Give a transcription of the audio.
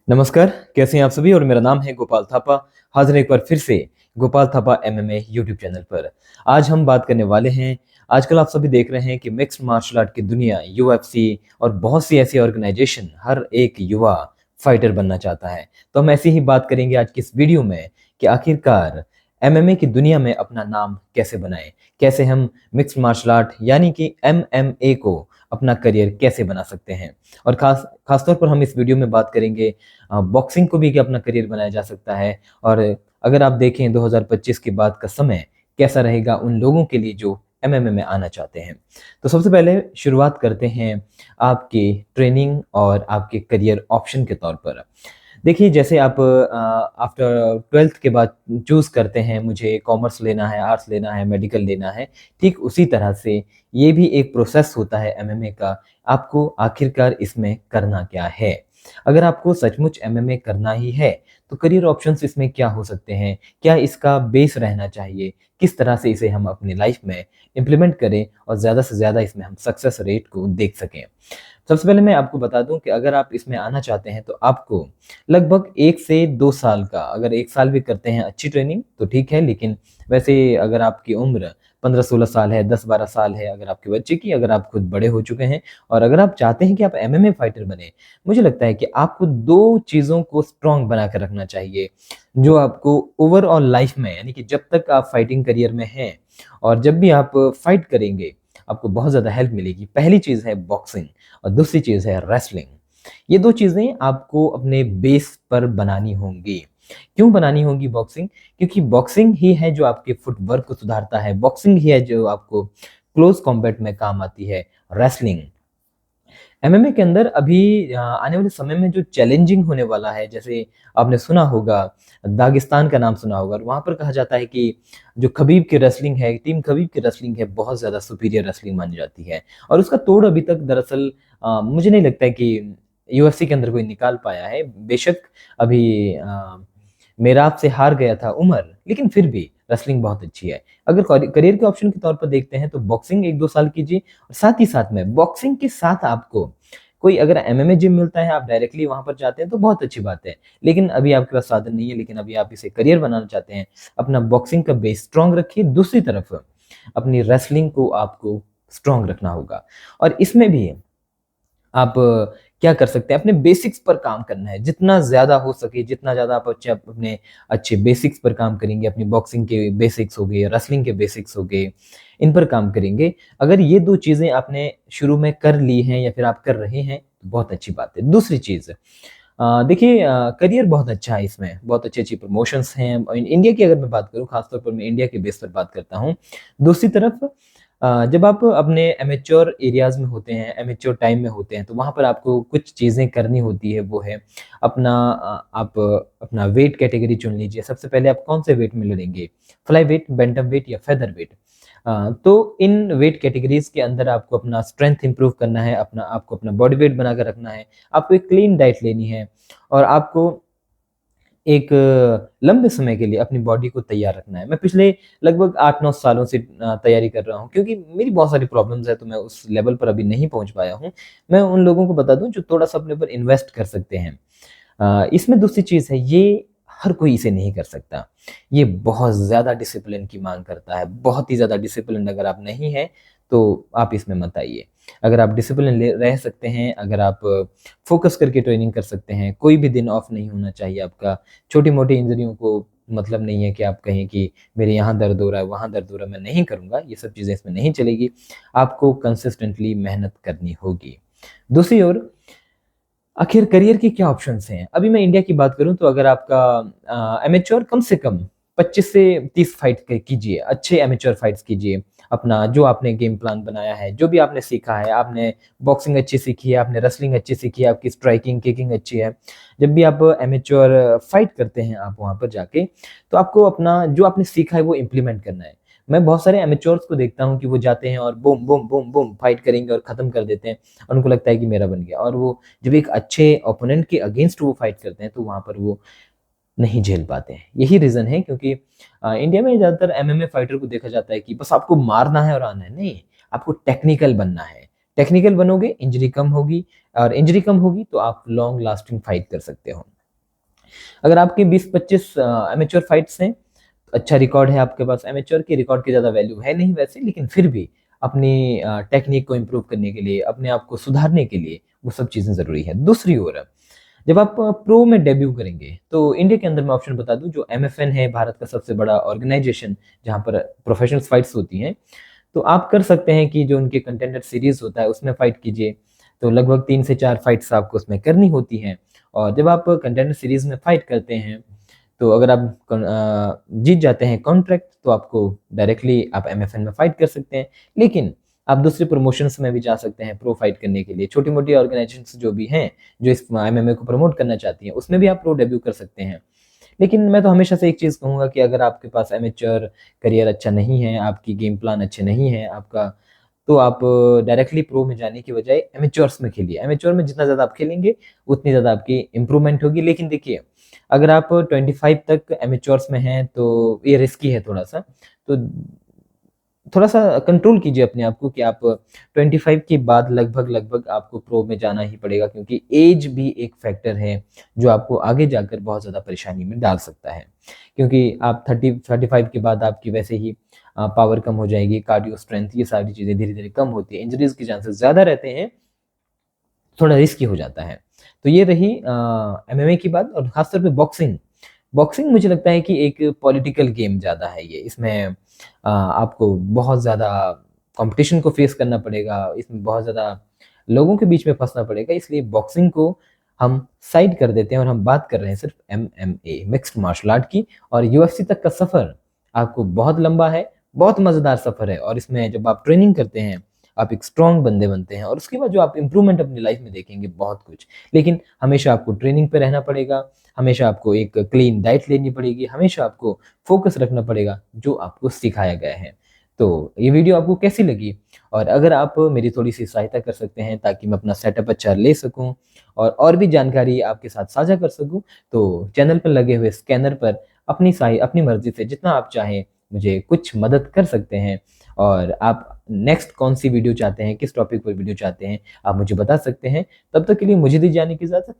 नमस्कार, कैसे हैं आप सभी? और मेरा नाम है गोपाल थापा। हाज़िर एक बार फिर से Gopal Thapa MMA YouTube channel पर। आज हम बात करने वाले हैं, आजकल आप सभी देख रहे हैं कि मिक्स्ड मार्शल आर्ट की दुनिया यूएफसी और बहुत सी ऐसी ऑर्गेनाइजेशन हर एक युवा फाइटर बनना चाहता है। तो हम ऐसी ही बात करेंगे आज की इस वीडियो में कि आखिरकार एमएमए की दुनिया में अपना नाम कैसे बनाएँ? कैसे हम मिक्स्ड मार्शल आर्ट यानी कि एमएमए को अपना करियर कैसे बना सकते हैं? और खास तौर पर हम इस वीडियो में बात करेंगे बॉक्सिंग को भी कि अपना करियर बनाया जा सकता है। और अगर आप देखें 2025 के बाद का समय कैसा रहेगा उन लोगों के लिए जो एमएमए में आना चाहते हैं। तो सबसे पहले शुरुआत करते हैं आपकी ट्रेनिंग और आपके करियर ऑप्शन के तौर पर। देखिए, जैसे आप आफ्टर 12th के बाद चूज़ करते हैं मुझे कॉमर्स लेना है, आर्ट्स लेना है, मेडिकल लेना है, ठीक उसी तरह से ये भी एक प्रोसेस होता है एमएमए का। आपको आखिरकार इसमें करना क्या है? अगर आपको सचमुच एमएमए करना ही है, तो करियर ऑप्शंस इसमें क्या हो सकते हैं? क्या इसका बेस रहना चाहिए? किस तरह से इसे हम अपनी लाइफ में इम्प्लीमेंट करें और ज़्यादा से ज़्यादा इसमें हम सक्सेस रेट को देख सकें? सबसे पहले मैं आपको बता दूँ कि अगर आप इसमें आना चाहते हैं, तो आपको लगभग 1 से 2 साल का, अगर 1 साल भी करते हैं अच्छी ट्रेनिंग तो ठीक है, लेकिन वैसे अगर आपकी उम्र 15-16 साल है, 10-12 साल है अगर आपके बच्चे की, अगर आप खुद बड़े हो चुके हैं और अगर आप चाहते हैं कि आप एमएमए फाइटर बने, मुझे लगता है कि आपको 2 चीज़ों को स्ट्रॉन्ग बना कर रखना चाहिए, जो आपको ओवरऑल लाइफ में यानी कि जब तक आप फाइटिंग करियर में हैं और जब भी आप फाइट करेंगे, आपको बहुत ज़्यादा हेल्प मिलेगी। पहली चीज़ है बॉक्सिंग और दूसरी चीज़ है रेसलिंग। ये 2 चीज़ें आपको अपने बेस पर बनानी होंगी। क्यों बनानी होगी बॉक्सिंग? क्योंकि बॉक्सिंग ही है जो आपके फुटवर्क को सुधारता है, बॉक्सिंग ही है जो आपको क्लोज़ कॉम्बैट में काम आती है। रेसलिंग एमएमए के अंदर अभी आने वाले समय में जो चैलेंजिंग होने वाला है, जैसे आपने सुना होगा, दागिस्तान का नाम सुना होगा और वहाँ पर कहा जाता है कि जो खबीब की रेसलिंग है, टीम खबीब की रेसलिंग है, बहुत ज़्यादा सुपीरियर रेसलिंग मानी जाती है और उसका तोड़ अभी तक दरअसल मुझे नहीं लगता है कि यूएफसी के अंदर कोई निकाल पाया है। बेशक अभी मेराब से हार गया था उमर, लेकिन फिर भी रेसलिंग बहुत अच्छी है। अगर करियर के ऑप्शन के तौर पर देखते हैं तो बॉक्सिंग 1-2 साल कीजिए और साथ ही साथ में बॉक्सिंग के साथ आपको कोई अगर एमएमए जिम मिलता है, आप डायरेक्टली वहाँ पर जाते हैं तो बहुत अच्छी बात है। लेकिन अभी आपके पास साधन नहीं है, लेकिन अभी आप इसे करियर बनाना चाहते हैं, अपना बॉक्सिंग का बेस स्ट्रॉन्ग रखिए। दूसरी तरफ अपनी रेसलिंग को आपको स्ट्रॉन्ग रखना होगा और इसमें भी आप क्या कर सकते हैं, अपने बेसिक्स पर काम करना है। जितना ज़्यादा हो सके, जितना ज़्यादा आप अपने अच्छे बेसिक्स पर काम करेंगे, अपनी बॉक्सिंग के बेसिक्स हो गए, रेसलिंग के बेसिक्स हो गए, इन पर काम करेंगे। अगर ये 2 चीज़ें आपने शुरू में कर ली हैं या फिर आप कर रहे हैं, तो बहुत अच्छी बात है। दूसरी चीज़ देखिए, करियर बहुत अच्छा है इसमें, बहुत अच्छी-अच्छी प्रमोशंस हैं। इंडिया की अगर मैं बात करूँ, खास तौर पर मैं इंडिया के बेस पर बात करता हूँ। दूसरी तरफ जब आप अपने एमेच्योर एरियाज़ में होते हैं, एमेच्योर टाइम में होते हैं, तो वहाँ पर आपको कुछ चीज़ें करनी होती है, वो है आप अपना वेट कैटेगरी चुन लीजिए। सबसे पहले आप कौन से वेट में लड़ेंगे, फ्लाई वेट, बैंटम वेट या फेदर वेट। तो इन वेट कैटेगरीज़ के अंदर आपको अपना स्ट्रेंथ इंप्रूव करना है, आपको अपना बॉडी वेट बनाकर रखना है, आपको एक क्लीन डाइट लेनी है और आपको एक लंबे समय के लिए अपनी बॉडी को तैयार रखना है। मैं पिछले लगभग 8-9 सालों से तैयारी कर रहा हूँ क्योंकि मेरी बहुत सारी प्रॉब्लम्स हैं, तो मैं उस लेवल पर अभी नहीं पहुँच पाया हूँ। मैं उन लोगों को बता दूँ जो थोड़ा-सा अपने ऊपर इन्वेस्ट कर सकते हैं। इसमें दूसरी चीज़ है, ये हर कोई इसे नहीं कर सकता। ये बहुत ज़्यादा डिसिप्लिन की माँग करता है, बहुत ही ज़्यादा डिसिप्लिन्ड अगर आप नहीं हैं, तो आप इसमें मत आइए। अगर आप डिसिप्लिन ले रह सकते हैं, अगर आप फ़ोकस करके ट्रेनिंग कर सकते हैं, कोई भी दिन ऑफ नहीं होना चाहिए आपका। छोटी-मोटी इंजरियों को मतलब नहीं है कि आप कहें कि मेरे यहाँ दर्द हो रहा है, वहाँ दर्द हो रहा है, मैं नहीं करूँगा, ये सब चीज़ें इसमें नहीं चलेगी। आपको कंसिस्टेंटली मेहनत करनी होगी। दूसरी ओर आखिर करियर के क्या ऑप्शंस हैं? अभी मैं इंडिया की बात करूँ तो अगर आपका एमेच्योर कम से कम 25 से 30 फाइट क कीजिए, अच्छे एमेच्योर फाइट्स कीजिए। अपना जो आपने गेम प्लान बनाया है, जो भी आपने सीखा है, आपने बॉक्सिंग अच्छी सीखी है, आपने रेसलिंग अच्छी सीखी है, आपकी स्ट्राइकिंग, किकिंग अच्छी है। जब भी आप एमेच्योर फाइट करते हैं आप वहाँ पर जाके, तो आपको अपना जो आपने सीखा है वो इम्प्लीमेंट करना है। मैं बहुत सारे एमेच्योर्स को देखता हूँ कि वो जाते हैं और boom, boom, boom, boom fight करेंगे और खत्म कर देते हैं और उनको लगता है कि मेरा बन गया और वो जब एक अच्छे ओपोनेंट के अगेंस्ट वो फाइट करते हैं तो वहाँ पर वो नहीं झेल पाते हैं। यही रीज़न है क्योंकि इंडिया में ज़्यादातर एमएमए फाइटर को देखा जाता है कि बस आपको मारना है और आना है। नहीं, आपको टेक्निकल बनना है। टेक्निकल बनोगे, इंजरी कम होगी, और इंजरी कम होगी तो आप लॉन्ग लास्टिंग फाइट कर सकते हो। अगर आपके 20-25 एमेच्योर फाइट्स हैं, अच्छा रिकॉर्ड है आपके पास। एमेच्योर के रिकॉर्ड की ज़्यादा वैल्यू है नहीं वैसे, लेकिन फिर भी अपनी टेक्निक को इम्प्रूव करने के लिए, अपने आप को सुधारने के लिए वो सब चीज़ें ज़रूरी है। दूसरी ओर जब आप प्रो में डेब्यू करेंगे तो इंडिया के अंदर मैं ऑप्शन बता दूं, जो एमएफएन है भारत का सबसे बड़ा ऑर्गेनाइजेशन जहां पर प्रोफेशनल फाइट्स होती हैं, तो आप कर सकते हैं कि जो उनके कंटेंडर सीरीज होता है उसमें फाइट कीजिए। तो लगभग 3 से 4 फाइट्स आपको उसमें करनी होती हैं। और जब आप कंटेंडर सीरीज में फाइट करते हैं तो अगर आप जीत जाते हैं कॉन्ट्रैक्ट तो आपको डायरेक्टली आप एमएफएन में फाइट कर सकते हैं। लेकिन आप दूसरे प्रमोशंस में भी जा सकते हैं प्रो फाइट करने के लिए। छोटी मोटी ऑर्गेनाइजेशंस जो भी हैं जो इस एमएमए को प्रमोट करना चाहती हैं उसमें भी आप प्रो डेब्यू कर सकते हैं। लेकिन मैं तो हमेशा से एक चीज़ कहूँगा कि अगर आपके पास एमेच्योर करियर अच्छा नहीं है, आपकी गेम प्लान अच्छे नहीं है आपका, तो आप डायरेक्टली प्रो में जाने की बजाय एमेच्योर्स में खेलिए। एमेच्योर में जितना ज़्यादा आप खेलेंगे उतनी ज़्यादा आपकी इंप्रूवमेंट होगी। लेकिन देखिए, अगर आप 25 तक एमेच्योर्स में हैं तो ये रिस्की है थोड़ा सा। तो थोड़ा सा कंट्रोल कीजिए अपने आप को कि आप 25 के बाद लगभग लगभग आपको प्रो में जाना ही पड़ेगा, क्योंकि एज भी एक फैक्टर है जो आपको आगे जाकर बहुत ज़्यादा परेशानी में डाल सकता है। क्योंकि आप 35 के बाद आपकी वैसे ही पावर कम हो जाएगी, कार्डियो स्ट्रेंथ ये सारी चीज़ें धीरे धीरे कम होती है, इंजरीज के चांसेस ज़्यादा रहते हैं, थोड़ा रिस्की हो जाता है। तो ये रही एमएमए की बात। और खासतौर पे बॉक्सिंग, बॉक्सिंग मुझे लगता है कि एक पॉलिटिकल गेम ज़्यादा है ये। इसमें आपको बहुत ज़्यादा कंपटीशन को फेस करना पड़ेगा, इसमें बहुत ज़्यादा लोगों के बीच में फंसना पड़ेगा, इसलिए बॉक्सिंग को हम साइड कर देते हैं और हम बात कर रहे हैं सिर्फ एमएमए मिक्स्ड मार्शल आर्ट की। और यूएफसी तक का सफ़र आपको बहुत लंबा है, बहुत मज़ेदार सफ़र है। और इसमें जब आप ट्रेनिंग करते हैं आप एक स्ट्रॉन्ग बंदे बनते हैं और उसके बाद जो आप इंप्रूवमेंट अपनी लाइफ में देखेंगे बहुत कुछ। लेकिन हमेशा आपको ट्रेनिंग पे रहना पड़ेगा, हमेशा आपको एक क्लीन डाइट लेनी पड़ेगी, हमेशा आपको फोकस रखना पड़ेगा जो आपको सिखाया गया है। तो ये वीडियो आपको कैसी लगी? और अगर आप मेरी थोड़ी सी सहायता कर सकते हैं ताकि मैं अपना सेटअप अच्छा ले सकूं और भी जानकारी आपके साथ साझा कर सकूं, तो चैनल पर लगे हुए स्कैनर पर अपनी मर्जी से जितना आप चाहें मुझे कुछ मदद कर सकते हैं। और आप नेक्स्ट कौन सी वीडियो चाहते हैं, किस टॉपिक पर वीडियो चाहते हैं, आप मुझे बता सकते हैं। तब तक के लिए मुझे दी जाने की इजाज़त।